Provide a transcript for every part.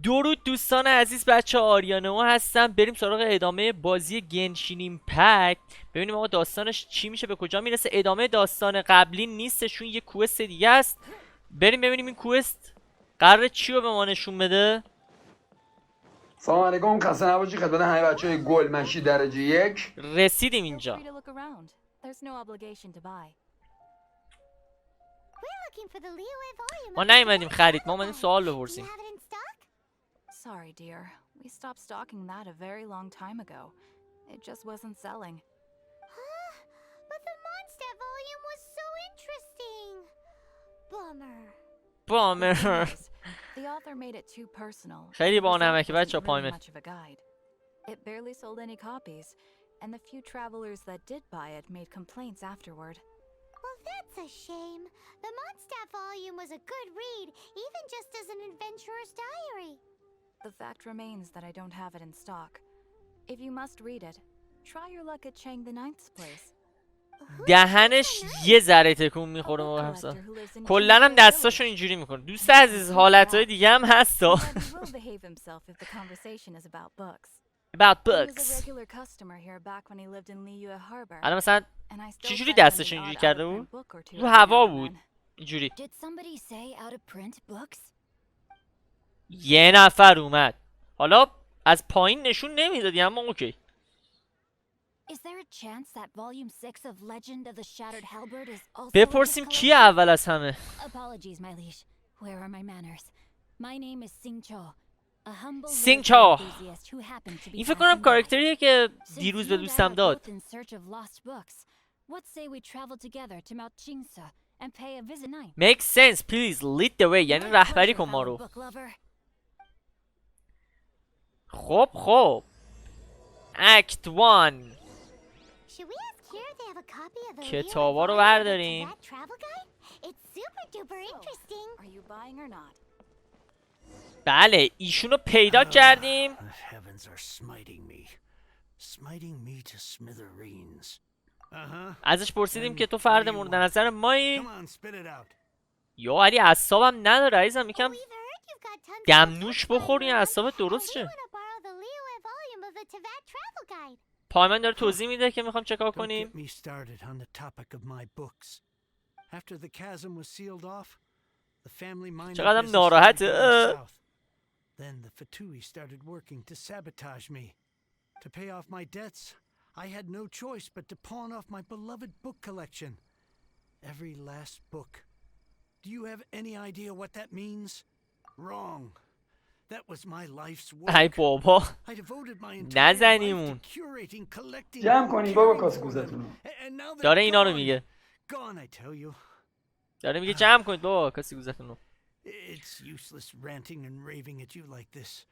درود دوستان عزیز، بچه آریانئو هستم. بریم سراغ ادامه بازی گنشین ایمپکت، ببینیم آقا داستانش چی میشه، به کجا میرسه. ادامه داستان قبلی نیستشون، یه کوست دیگه است. بریم ببینیم این کوست قراره چی رو به ما نشون بده. سلام علیکم، خسته نباشی خدمت همه بچهای گل مشی درجه 1. رسیدیم اینجا. ما نیومدیم خرید، ما اومدیم سوال بپرسیم. Sorry, dear. We stopped stocking that a very long time ago. It just wasn't selling. But the monster volume was so interesting. Bummer. بامر. The author made it too personal. خیلی با The result نمکه بچه wasn't really پایمه. much of a guide. It barely sold any copies, and the few travelers that did buy it made complaints afterward. Well, that's a shame. The monster volume was a good read, even just as an adventurer's diary. The fact remains that I don't have it in stock. If you must read it, try your luck at Chang the Ninth's place. دهنش یه ذره تکون میخوره موقع حرف زدن. کلا هم دستاشو اینجوری میکنه. دوست عزیز حالتهای دیگه هم هستا. But he will behave himself if the conversation is about books. About He was a books. regular customer here back when he lived in Liyue Harbor. الان مثلا And I still چجوری send him دستش the اینجوری odd کرده out-of-print بود؟ book or two رو every now هوا and بود then. اینجوری. Did somebody say out of print books? یه نفر اومد. حالا از پایین نشون نمیدادی اما اوکی. Is there a chance that volume 6 of Legend of the Shattered Halberd is also in this بپرسیم کی collection? اول از همه. Apologies, my liege. Where are my manners? My name is Sing Cho. A humble Sing literature Cho. enthusiast who happened to be این فکر passing کنم by. کاراکتریه که Since دیروز you به and I دوستم are داد. both in search of lost books, what say we travel together to Mount Chingsa and pay a visit night? Make sense please lead the way. یعنی My رهبری pleasure, کن ما fellow رو. book lover. خب اکت 1 Should we ask here if they have a copy of the کتابا رو Leo volume of the برداریم. Tibet travel guide? It's super duper interesting. Are you buying or not? بله ایشونو پیدا کردیم. The heavens are smiting me to smithereens. ازش پرسیدیم که تو فرد مورد نظر مایی. Come on, spit it out. یا علی اعصابم نداره عزیزم، یکم We've heard you've got tons of دمنوش books lying بخور این around, اعصابت and درست we شه. wanna borrow the Leo volume of the Tibet travel guide. پایمن داره توضیح میده که میخوام چکار Don't کنیم. get me started on the topic of my books. After the chasm was sealed off, the family minded چقدرم business ناراحته. started going south. Then the Fatui started working to sabotage me. To pay off my debts, I had no choice but to pawn off my beloved book collection. Every last book. Do you have any idea what that means? Wrong. That was my life's work. ای بابا I devoted my entire life نزنیمون. to curating, collecting, جمع کنین بابا caring کاسه for them. کوزتونو. And now they're داره اینا رو gone. میگه. Gone, I tell you. داره میگه جمع کنید بابا کسی گوزتون رو. It's useless ranting and raving at you like this.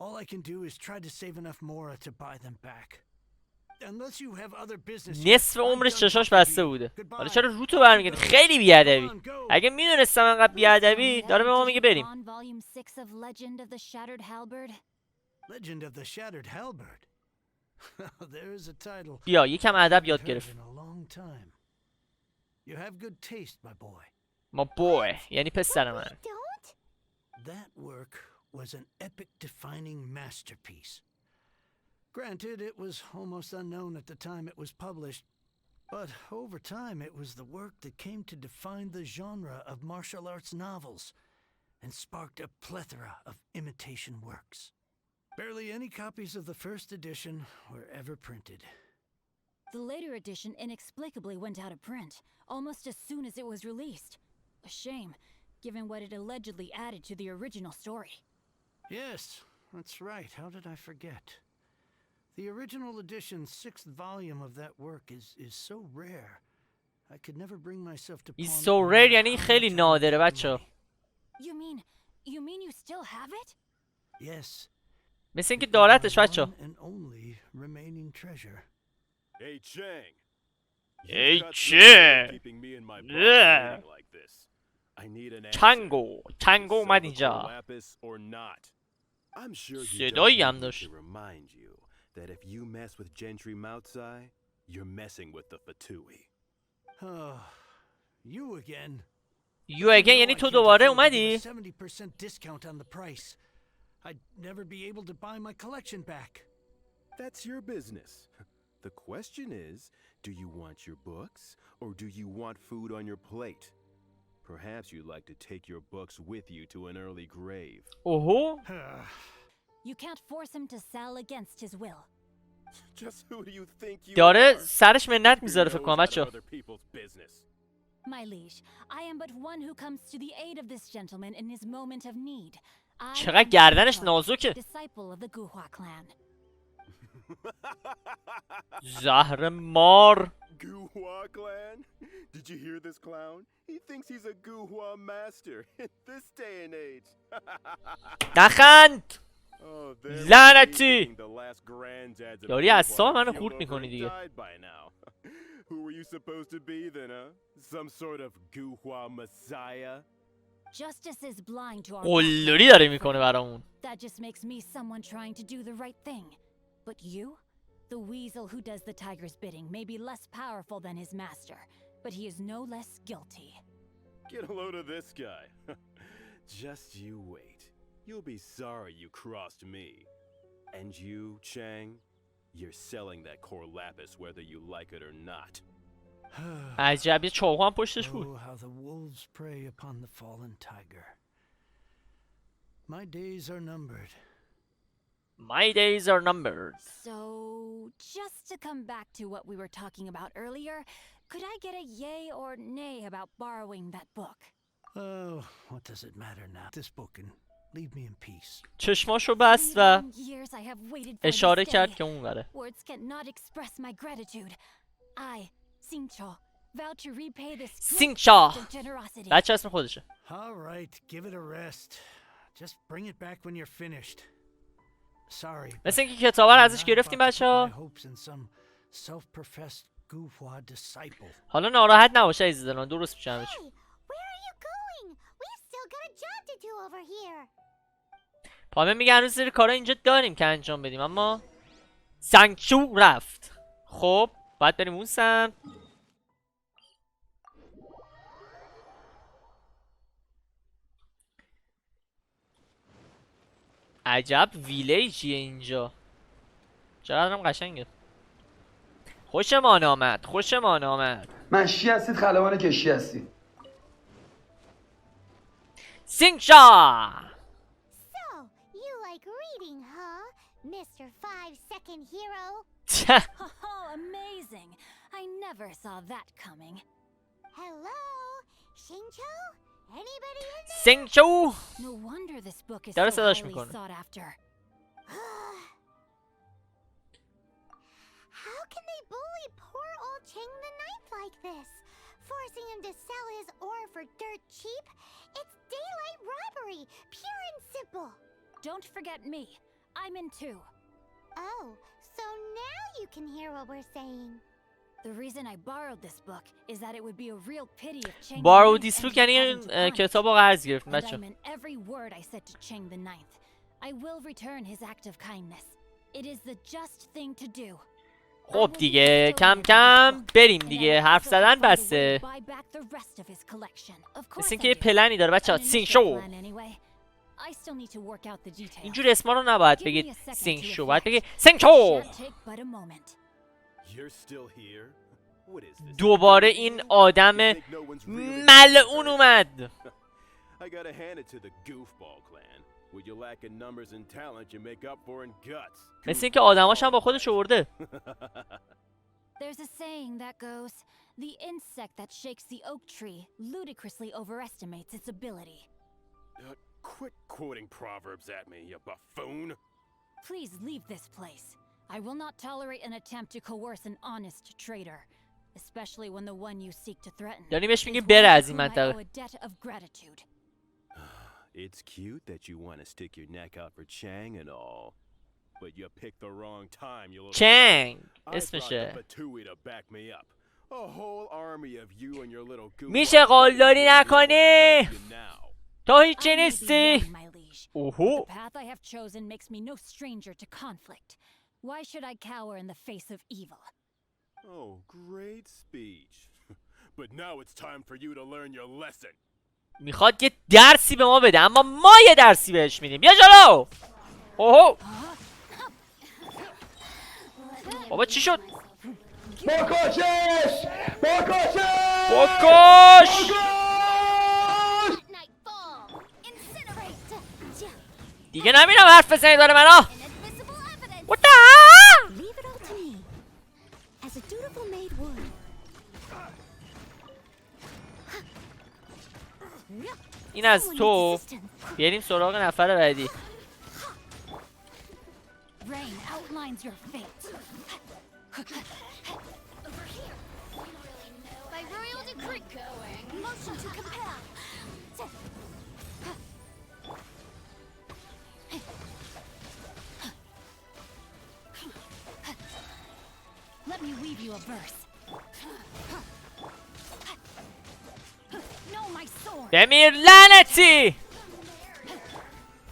All I can do is try to save enough Mora to buy them back. Unless you have other business. نصف عمرش چشاش بسته بوده. حالا چرا روتو برمیگردی؟ خیلی بیادبی. اگه میدونستم انقدر بیادبی داره به ما میگه بریم. On volume 6 of Legend of the Shattered Halberd. Legend of the Shattered Halberd. There's a title. بیا یکم ادب I've یاد heard گرفت. in a long time. You have good taste, my boy. ما بوی یعنی پسر من. Don't? That work was an epic-defining masterpiece. Granted, it was almost unknown at the time it was published, but over time it was the work that came to define the genre of martial arts novels and sparked a plethora of imitation works. Barely any copies of the first edition were ever printed. The later edition inexplicably went out of print, almost as soon as it was released. A shame, given what it allegedly added to the original story. Yes, that's right. How did I forget? The original edition's 6th volume of that work is so rare. I could never bring myself to It's pawn so it no rare matter یعنی how خیلی much I نادره wanted the بچه. money. You mean you still have it? Yes. مثل اینکه It was دارتش my بچه. one and only remaining treasure. Hey Chang. Hey, You've got no Chang. way of keeping me and my boss Yeah. waiting like this. I need an answer. چنگو Is اومد Silver اینجا. Lapis or not? I'm sure you صدایی don't هم need me داشت. to remind you that if you mess with Gentry Moutsai, you're messing with the Fatui. Oh, you again. یو اگین یعنی تو دوباره اومدی؟ 70% discount on the price. I'd never be able to buy my collection back. That's your business. The question is, do you want your books, or do you want food on your plate? Perhaps you'd like to take your books with you to an early grave. اوهو. You can't force him to sell against his will. Just who do you think you داره are? سرش منت Who میذاره فکر knows کنم about بچه. other people's business? My liege, I am but one who comes to the aid of this gentleman in his moment of need. I چقدر am گردنش Shincho, نازکه. disciple of the Guhua clan. زهر مار. Guhua clan? Did you hear this clown? He thinks he's a Guhua master in this day and age. نخند. Oh, they're لعنتی. thinking the last granddads of داری Guhua اعصاب منو killed خورد over میکنی and دیگه. died by now. Who were you supposed to be then, huh? Some sort of Guhua messiah? Justice is blind to our قلدری داره میکنه برامون. That just makes me someone trying to do the right thing. But you? The weasel who does the tiger's bidding may be less powerful than his master, but he is no less guilty. Get a load of this guy. Just you wait. You'll be sorry you crossed me. And you, Chang, you're selling that core lapis whether you like it or not. عجب یه چاقو هم پشتش بود. Oh, how the wolves prey upon the fallen tiger. My days are numbered. My days are numbered. So, just to come back to what we were talking about earlier, could I get a yay or nay about borrowing that book? Oh, what does it matter now? This book and leave me in peace. چشماشو بست و 3 years I have waited for اشاره this کرد day. که اون بره. Words cannot express my gratitude. I, Singcho, vow to repay this Singcho. gift of generosity. بچه اسم خودشه. All right, give it a rest. Just bring it back when you're finished. Sorry. مثل اینکه کتابا رو ازش گرفتیم بچه ها. حالا ناراحت نباشه عزیز دلان، درست میشه همه چی. Hey, where are you going? We've still got a job to do over here. پامه میگه هنوز سری کارا اینجا داریم که انجام بدیم، اما سانچو رفت. خب باید بریم اون سمت. عجب ویلیجیه اینجا، چقدرم قشنگه. خوشمان آمد، خوشمان آمد. مشی هستید خلبان کشی هستید. سینگشا. So, you like reading, huh? Mr. 5-second hero? Oh, amazing! I never saw that coming. Hello? Shincho? Anybody in there? سینگشو. No wonder this book is داره so صداش highly میکنه. sought after. How can they bully poor old Chang the Ninth like this? Forcing him to sell his ore for dirt cheap? It's daylight robbery, pure and simple. Don't forget me. I'm in too. Oh, so now you can hear what we're saying. The reason I borrowed this book is that it would be a real pity if Chang بارو the Ninth دیسپوک ended up یعنی having to punish. کتاب رو قرض گرفتیم And I بچه. meant every word I said to Chang the Ninth. I will return his act of kindness. It is the just thing to do. خب دیگه کم کم بریم دیگه، حرف زدن بسته. مثل اینکه یه پلنی داره بچه ها. سینگشو. اینجور اسما رو نباید بگید سینگشو، باید بگید سینگشو. You're still here? What is this? دوباره این آدم You think no one's really ملعون اومد. I gotta hand it to the goofball clan. What you lack in numbers and talent, you make up for in guts. مثل اینکه آدماش هم با خودش آورده. There's a saying that goes, the insect that shakes the oak tree ludicrously overestimates its ability. Quit quoting proverbs at me, you buffoon. Please leave this place. I will not tolerate an attempt to coerce an honest trader, especially when the one you seek to threaten یعنی بهش میگی is بره one از to این whom I owe منطقه. a debt of gratitude. It's cute that you want to stick your neck out for Chang and all, but you picked the wrong time, you little... چنگ I brought the اسمشه. Batui to back me up. A whole army of you and your little goof میشه قلدری نکنی. now. تو هیچی I may be نیستی. young, my liege. اوهو. The path I have chosen makes me no stranger to conflict. Why should I cower in the face of evil? Oh, great speech. But now it's time for you to learn your lesson. میخواد یه درسی به ما بده، اما ما یه درسی بهش میدیم. بیا جلو. اوهو بابا چی شد؟ بکشش! بکشش! بکش! Nightfall. Incinerate. دیگه نمیرم حرف بزنید برای منو. Inadmissible evidence. What the hell؟ Leave it all to me. As a dutiful maid would. این از Someone تو. needs assistance. بریم سراغ نفر بعدی. Rain outlines your fate. Over here. By royal decree. Motion to compel. Let me weave you a verse. No, my sword. بمیر لعنتی.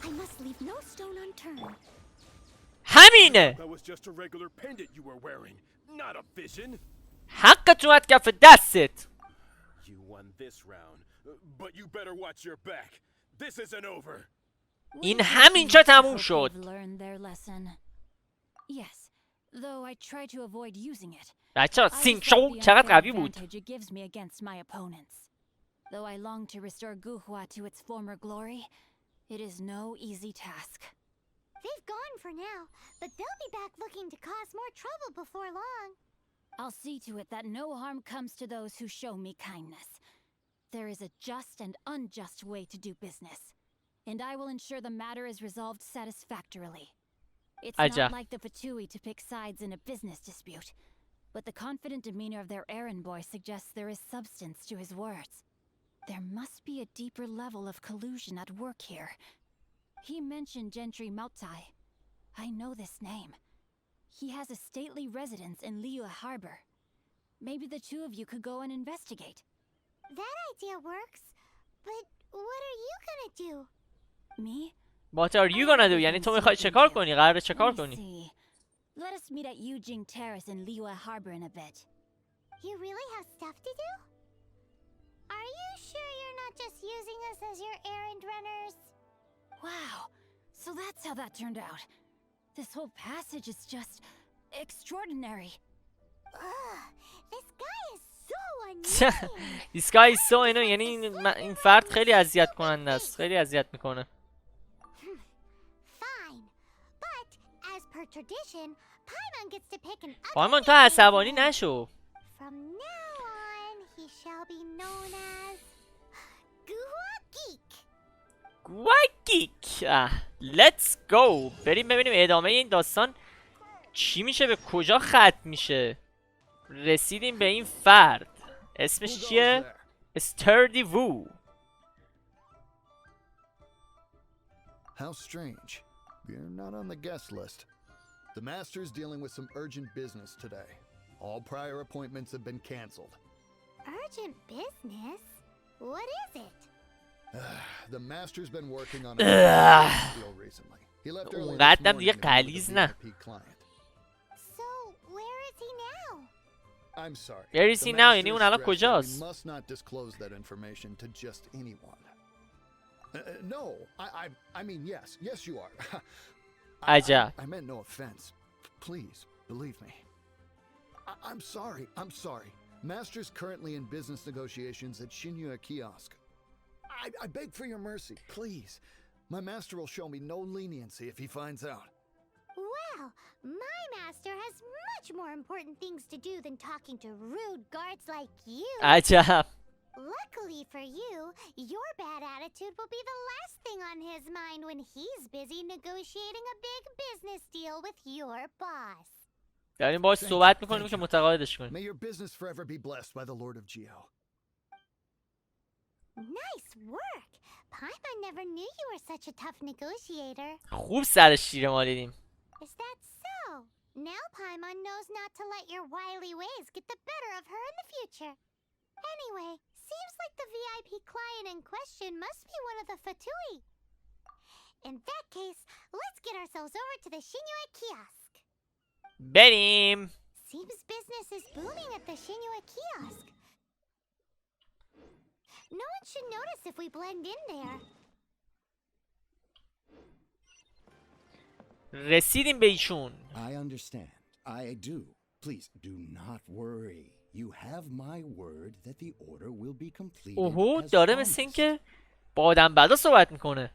I must leave no stone unturned. همینه. That was just a regular pendant you were wearing, not a vision. حقت اومد کف دستت. You won this round, but you better watch your back. This isn't over. این همینجا تموم Hope شد. they've learned their lesson. Yes, though I try to avoid using it. بچه‌ها I سینک respect شو the چقدر unfair قوی بود. advantage it gives me against my opponents. Though I long to restore Guhua to its former glory, it is no easy task. They've gone for now, but they'll be back looking to cause more trouble before long. I'll see to it that no harm comes to those who show me kindness. There is a just and unjust way to do business, and I will ensure the matter is resolved satisfactorily. It's Aja. not like the Fatui to pick sides in a business dispute, but the confident demeanor of their errand boy suggests there is substance to his words. There must be a deeper level of collusion at work here. He mentioned Gentry Mautai. I know this name. He has a stately residence in Liyue Harbor. Maybe the two of you could go and investigate. That idea works, but what are you gonna do? Me? What are you gonna do؟ یعنی تو میخوای چه کار کنی؟ قراره چه کار Let me کنی؟ see. Let us meet at Yujing Terrace in Liyue Harbor in a bit. You really have stuff to do? Are you sure you're not just using us as your errand runners? Wow, so that's how that turned out. This whole passage is just extraordinary. Ugh, this guy is so annoying. This guy is so annoying. یعنی این فرد خیلی اذیت کننده است. خیلی اذیت میکنه. Fine, but as per tradition, Paimon gets to pick an ugly پایمان تو nickname عصبانی for him. نشو. From now on, he shall be known as Guhua Geek. گواکیک. Let's go. بریم ببینیم ادامه این داستان چی میشه، به کجا ختم میشه. رسیدیم به این فرد. اسمش چیه؟ استردی وو. How strange. You're not on the guest list. The master's dealing with some urgent business today. All prior appointments have been canceled. Urgent business? What is it? The master's been working on a business deal recently. He left early this اونقدرم morning دیگه to meet with a غلیظ نه. VIP client. So, where is he now? I'm sorry. Where is The he now? master یعنی اون الان stressed that کجاست؟ We must not disclose that information to just anyone. No, I mean yes, yes you are. عجب. I meant no offense. Please, believe me. I'm sorry. Master's currently in business negotiations at Shinyue Kiosk. I beg for your mercy, please. My master will show me no leniency if he finds out. Well, my master has much more important things to do than talking to rude guards like you. عجب. Luckily for you, your bad attitude will be the last thing on his mind when he's busy negotiating a big business deal with your boss. داریم باهاش صحبت میکنیم که متقاعدش کنیم. May your business forever be blessed by the Lord of Geo. Nice work! Paimon never knew you were such a tough negotiator. خوب سرش شیره مالیدیم. Is that so? Now Paimon knows not to let your wily ways get the better of her in the future. Anyway, seems like the VIP client in question must be one of the Fatui. In that case, let's get ourselves over to the Shinyue Kiosk. بریم. Seems business is booming at the Shinyue Kiosk. No one should notice if we blend in there. رسیدیم به ایشون. I understand. I do. Please do not worry. You have my word that the order will be completed اوهو as داره مثل promised. اینکه با آدم بعدا صحبت میکنه.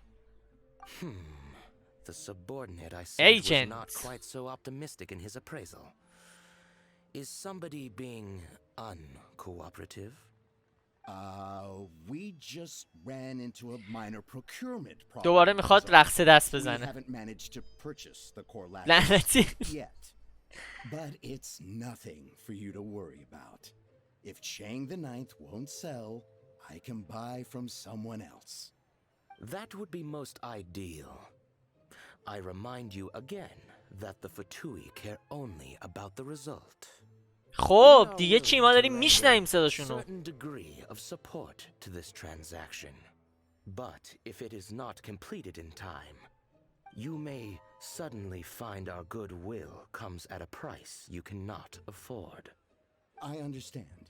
The subordinate I sent was Agent. not quite so optimistic in his appraisal. Is somebody being uncooperative? We just ran into a minor procurement problem. دوباره میخواد رقص دست We بزنه. haven't managed to purchase the core laptop لعنتی. yet. But it's nothing for you to worry about. If Chang the Ninth won't sell, I can buy from someone else. That would be most ideal. I remind you again that the Fatui care only about the result. خب دیگه چی؟ ما داریم میشنویم صداشونو. Certain degree of support to this transaction. But if it is not completed in time, you may suddenly find our goodwill comes at a price you cannot afford. I understand.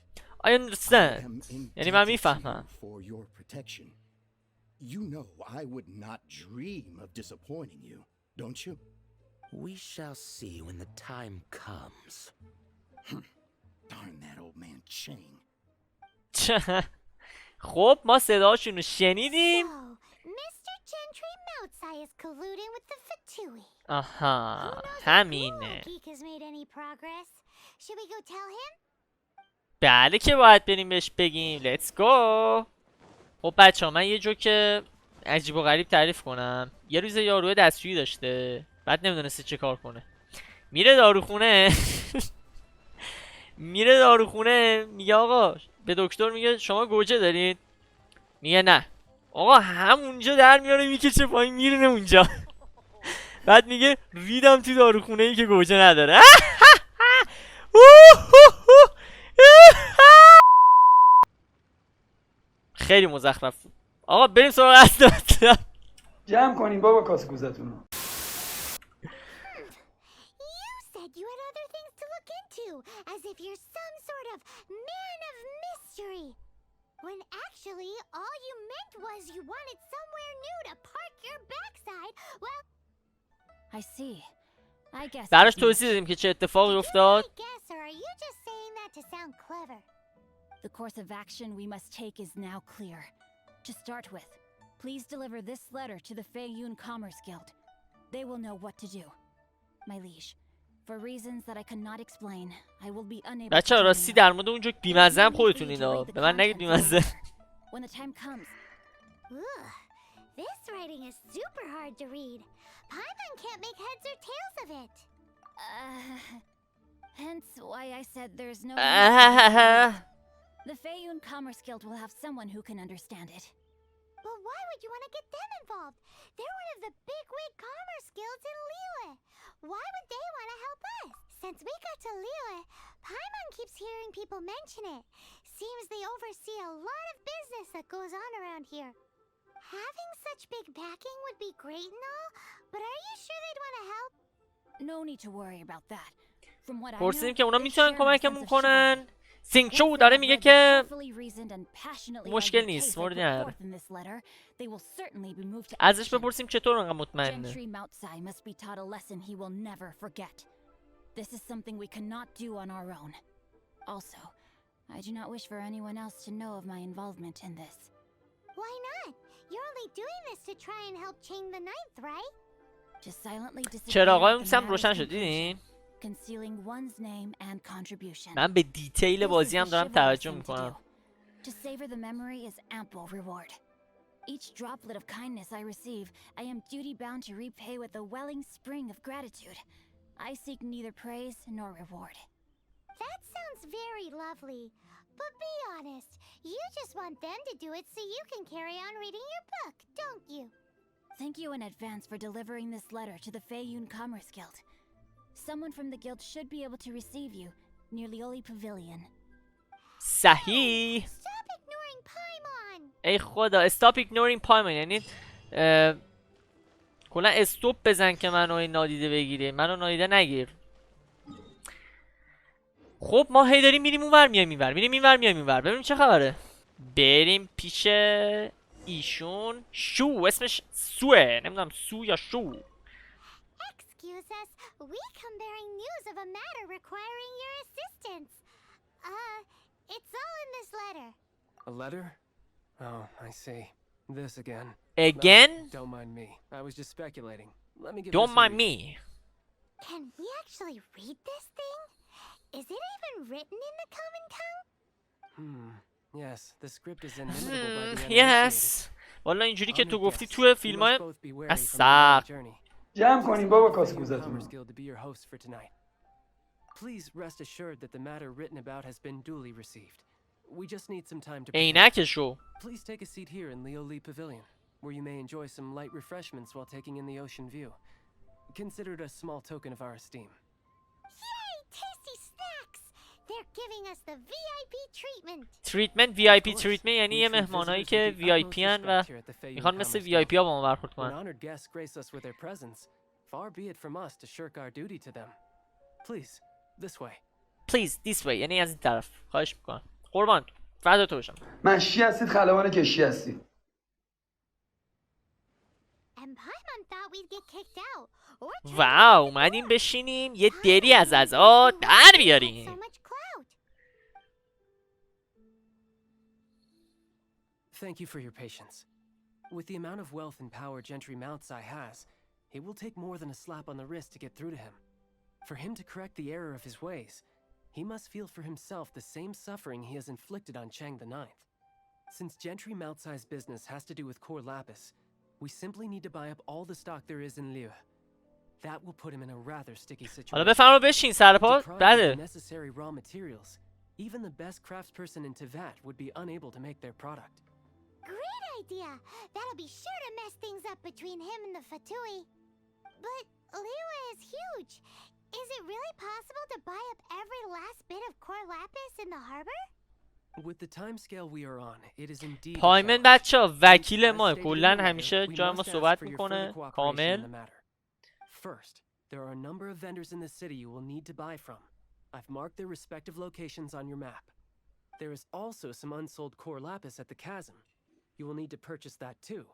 I I understand. am یعنی من indebted to میفهمم. you for your protection. You know I would not dream of disappointing you, don't you? We shall see when the time comes. Darn that old man Chang. خب ما صداشونو شنیدیم. So, Mr. Gentry Moutsai is colluding with the Fatui. آها Who knows if همینه. Cool Geek has made any progress? Should we go tell him? بله که باید بریم بهش بگیم. Let's go. خب بچه ها من یه جوک عجیب و غریب تعریف کنم. یه روز یاروی دستشویی داشته، بعد نمیدونسته چه کار کنه. میره داروخونه. میره داروخونه میگه آقا، به دکتر میگه شما گوجه دارید؟ میگه نه. آقا همونجا در میاره میکشه پایین میرینه اونجا. بعد میگه ریدم تو داروخونه ای که گوجه نداره. خیلی مزخرف بود. آقا بریم سراغ اصل. جمع کنین بابا کاسکوزتون رو. You said you had other things to look into, as if you're some sort of man of mystery. When actually, all you meant was you wanted somewhere new to park your backside. Well, I see. I guess. براش it's توضیح much. دادیم که چه did اتفاقی you افتاد. really guess, or are you just saying that to sound clever? The course of action we must take is now clear. To start with, please deliver this letter to the Feiyun Commerce Guild. They will know what to do. My liege, for reasons that I cannot explain, I will be unable to بچه ها join راستی you. در مورد اون جوک But بیمزه هم you need خودتون me to اینا. read the به من نگید contents of the بیمزه. letter. When the time comes, Ugh, this writing is super hard to read. Paimon can't make heads or tails of it. hence why I said there's no. The Feiyun Commerce Guild will have someone who can understand it. But why would you want to get them involved? They're one of the bigwig commerce guilds in Liyue. Why would they want to help us? Since we got to Liyue, Paimon keeps hearing people mention it. Seems they oversee a lot of business that goes on around here. Having such big backing would be great and all, but are you sure they'd want to help? No need to worry about that. From what I know, پرسیدیم که اونا they میتونن share my کمکمون sense of کنن. chivalry. سینگشو داره میگه که مشکل نیست، موردی نداره. ازش بپرسیم چطور انقدر مطمئنه. Gentry Moutsai must be taught a lesson he will never forget. This is something we cannot do on our own. Also, I do not wish for anyone else to know of my involvement in this. Why not? You're only doing this to try and help Chang the Ninth, right? To silently disappear چراغای at اون the سمت matter's روشن شد conclusion, دیدین؟ concealing one's name and contribution. من به دیتیل This is بازی the هم دارم chivalrous توجه thing to میکنم. do. To savor the memory is ample reward. Each droplet of kindness I receive, I am duty-bound to repay with a welling spring of gratitude. I seek neither praise nor reward. That sounds very lovely. But be honest, you just want them to do it so you can carry on reading your book, don't you? Thank you in advance for delivering this letter to the Feiyun Commerce Guild. Someone from the guild should be able to receive you near Lioli Pavilion. صحیح. Stop ignoring Paimon! ای خدا stop ignoring Paimon یعنی کلا استوب بزن که منو نادیده بگیره. منو نادیده نگیر. خب ما هی داریم میریم اونور میایم اینور، میریم اینور میایم اینور. ببینیم چه خبره. بریم پیش ایشون. شو اسمش سوه، نمیدونم سو یا شو. Excuse excuse us. We come bearing news of a matter requiring your assistance. It's all in this letter. A letter? Oh, I see. This again. Again? No, don't mind me. I was just speculating. Let me give Don't this a mind read. me. Can we actually read this thing? Is it even written in the common tongue? Yes, the script is inimitable by the Yes. والا اینجوری که تو گفتی تو فیلم‌های سخت. جمع کنیم بابا کاسکوزتون. Please rest assured that the matter written about has been duly received. We just need some time to عینکشو. Please take a seat here in Leo Lee Pavilion, where you may enjoy some light refreshments while taking in the ocean view. Consider it a small token of our esteem. Yay! Tasty snacks! They're giving us the VIP treatment. treatment VIP treatment یعنی یه مهمانایی که VIP ان و میخوان مثل VIP ها با ما برخورد When کنن. honored guests grace us with their presence, far be it from us to shirk our duty to them. Please, this way. Please this way یعنی از این طرف. خواهش میکنم. قربان فدا تو باشم. مشی هستید خلبان کشی هستید. And Paimon thought we'd get kicked out. Or واو اومدیم بشینیم یه دری از عزا در بیاریم. so much clout. Thank you for your patience. With the amount of wealth and power Gentry Moutsai has, it will take more than a slap on the wrist to get through to him. For him to correct the error of his ways, he must feel for himself the same suffering he has inflicted on Chang the Ninth. Since Gentry Moutsai's business has to do with core lapis, we simply need to buy up all the stock there is in Liu. That will put him in a rather sticky situation. حالا بفرما بشین سر پا بده. Necessary raw materials. Even the best craftsperson in Teyvat would be unable to make their product. Great idea. That'll be sure to mess things up between him and the Fatui. But Liwa is huge. Is it really possible to buy up every last bit of core lapis in the harbor? With the time scale we are on, it is indeed. پایمن بچه‌ها وکیل ما کلا همیشه جای ما صحبت میکنه کامل. First, there are a number of vendors in the city you will need to buy from. I've marked their respective locations on your map. There is also some unsold core lapis at the chasm. You will need to purchase that too.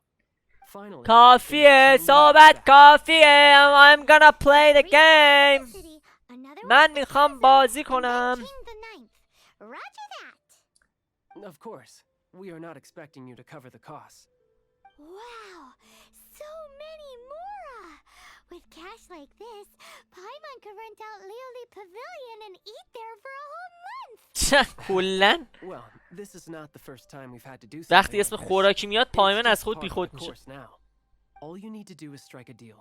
Finally, کافیه صحبت کافیه. I'm gonna play the game. من میخوام بازی کنم. Roger that. Of course, we are not expecting you to cover the costs. Wow, so many mora! With cash like this, Paimon could rent out Lioli Pavilion and eat there for a whole month! کلن Well, this is not the first time we've had to do something وقتی اسم like this. خوراکی میاد پایمن It's از just خود part بی of خود the میشه. course now. All you need to do is strike a deal.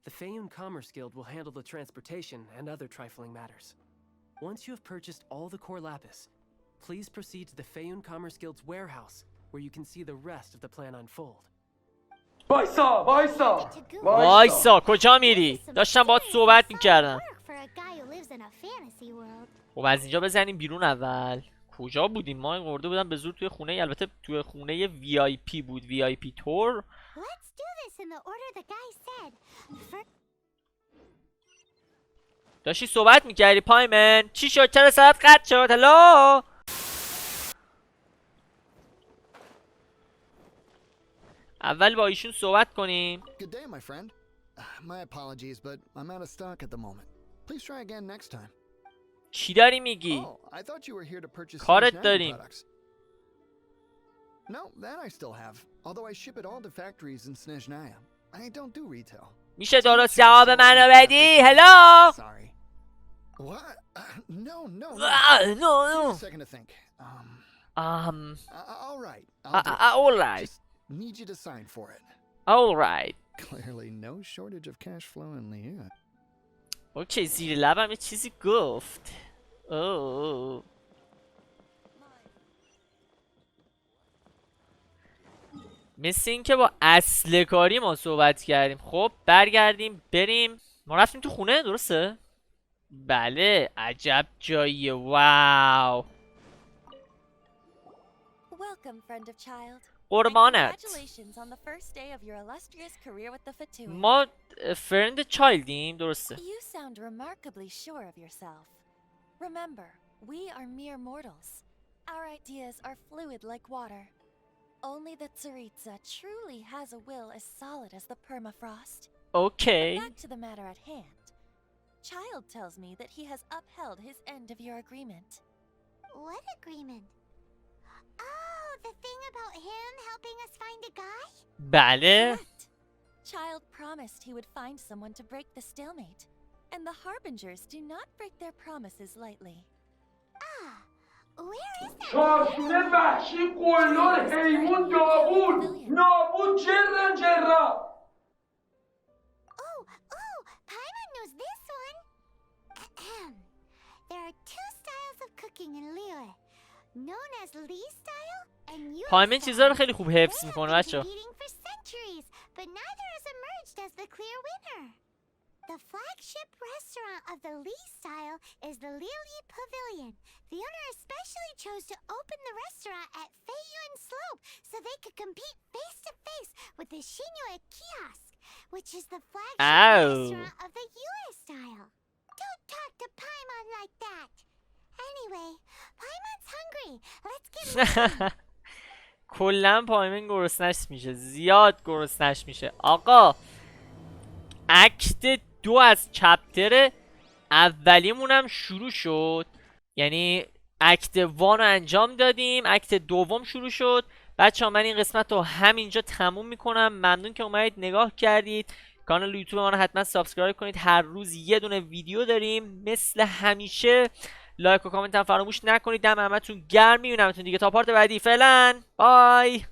The Feyun Commerce Guild will handle the transportation and other trifling matters. Once you have purchased all the core lapis, please proceed to the Feyun Commerce Guild's warehouse, where you can see the rest of the plan unfold. وایسا وایسا وایسا کجا میری؟ داشتم باهات صحبت میکردم. For a guy who lives in a fantasy world. خب از اینجا بزنیم بیرون اول. کجا بودیم ما؟ ورده بودم به زور توی خونه، البته توی خونه VIP بود، VIP تور. Let's do this in the order the guy said. داشتی صحبت میکردی پایمن؟ چی شد؟ چرا صدات قطع شد؟ هلو؟ اول با ایشون صحبت کنیم. Good day, my friend. My apologies, but I'm out of stock at the moment. Please try again next time. چی داری میگی؟ Oh, I thought you were here to purchase کارت Snezhnaya داریم. products. No, that I still have. Although I ship it all to factories in Snezhnaya. I don't do retail. میشه درست جواب منو بدی؟ هلو؟ Sorry. What? No, no, no. No, Give me a second to think. All right. alright. Just need you to sign for it. alright. Clearly no shortage of cash flow in Liu. اوکی زیر لبم یه چیزی گفت. اوه. مثل این که با اصل کاری ما صحبت کردیم. خب برگردیم بریم. ما رفتیم تو خونه درسته؟ بله عجب جاییه. واو. Welcome, friend of child. قربانت. Congratulations on the first day of your illustrious career with the Fatui. ما فرند چایلدیم درسته. You sound remarkably sure of yourself. Remember, we are mere mortals. Our ideas are fluid like water. Only the Tsaritsa truly has a will as solid as the permafrost. اوکی. Back to the matter at hand. Child tells me that he has upheld his end of your agreement. What agreement? Oh, the thing about him helping us find a guy? بله. Correct. Child promised he would find someone to break the stalemate, and the Harbingers do not break their promises lightly. Ah, where is that? چارچونه وحشی قلدر حیوان داوود نابود جرا Oh, Paimon knows this one. There are two styles of cooking in Liyue, known as Lee style and Yue پایمن چیزا رو style. خیلی خوب They حفظ have میکنه been بچه. competing for centuries, but neither has emerged as the clear winner. The flagship restaurant of the Lee style is the Lili Pavilion. The owner especially chose to open the restaurant at Feiyuan Slope so they could compete face to face with the Shinyue kiosk, which is the flagship restaurant of the Yue style. Don't talk to Paimon like that. Anyway, Paimon's hungry. Let's get moving. کلا پایمن گرسنش میشه، زیاد گرسنش میشه. آقا اکت 2 از چپتر اولیمون هم شروع شد، یعنی اکت 1 رو انجام دادیم، اکت دوم شروع شد. بچه ها من این قسمت رو همینجا تموم میکنم. ممنون که اومدید نگاه کردید. کانال یوتیوب ما رو حتما سابسکرایب کنید، هر روز یه دونه ویدیو داریم مثل همیشه. لایک و کامنت هم فراموش نکنید. دم همتون گرم. میبینمتون دیگه تا پارت بعدی. فعلا بای.